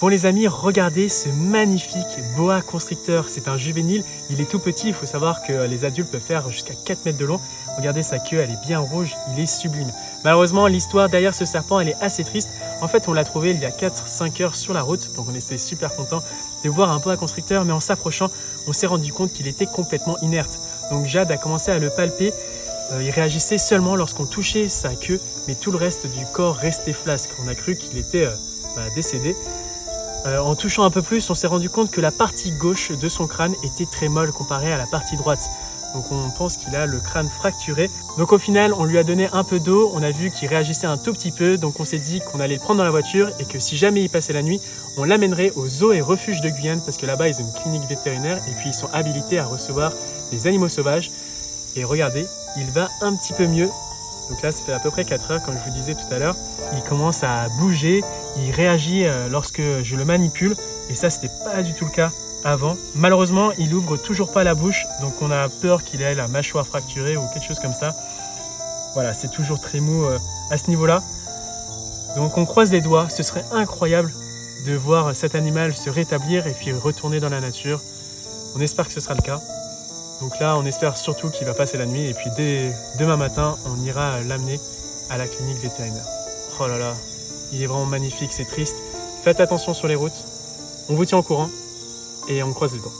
Bon les amis, regardez ce magnifique boa constrictor, c'est un juvénile, il est tout petit, il faut savoir que les adultes peuvent faire jusqu'à 4 mètres de long. Regardez sa queue, elle est bien rouge, il est sublime. Malheureusement, l'histoire derrière ce serpent, elle est assez triste. En fait, on l'a trouvé il y a 4-5 heures sur la route, donc on était super content de voir un boa constrictor, mais en s'approchant, on s'est rendu compte qu'il était complètement inerte. Donc Jade a commencé à le palper, il réagissait seulement lorsqu'on touchait sa queue, mais tout le reste du corps restait flasque. On a cru qu'il était décédé. En touchant un peu plus, on s'est rendu compte que la partie gauche de son crâne était très molle comparée à la partie droite. Donc on pense qu'il a le crâne fracturé. Donc au final, on lui a donné un peu d'eau, on a vu qu'il réagissait un tout petit peu, donc on s'est dit qu'on allait le prendre dans la voiture et que si jamais il passait la nuit, on l'amènerait au zoo et refuge de Guyane parce que là-bas ils ont une clinique vétérinaire et puis ils sont habilités à recevoir des animaux sauvages. Et regardez, il va un petit peu mieux. Donc là, ça fait à peu près 4 heures, comme je vous disais tout à l'heure. Il commence à bouger, il réagit lorsque je le manipule. Et ça, c'était pas du tout le cas avant. Malheureusement, il ouvre toujours pas la bouche. Donc on a peur qu'il ait la mâchoire fracturée ou quelque chose comme ça. Voilà, c'est toujours très mou à ce niveau-là. Donc on croise les doigts. Ce serait incroyable de voir cet animal se rétablir et puis retourner dans la nature. On espère que ce sera le cas. Donc là, on espère surtout qu'il va passer la nuit et puis dès demain matin, on ira l'amener à la clinique vétérinaire. Oh là là, il est vraiment magnifique, c'est triste. Faites attention sur les routes. On vous tient au courant et on croise les doigts.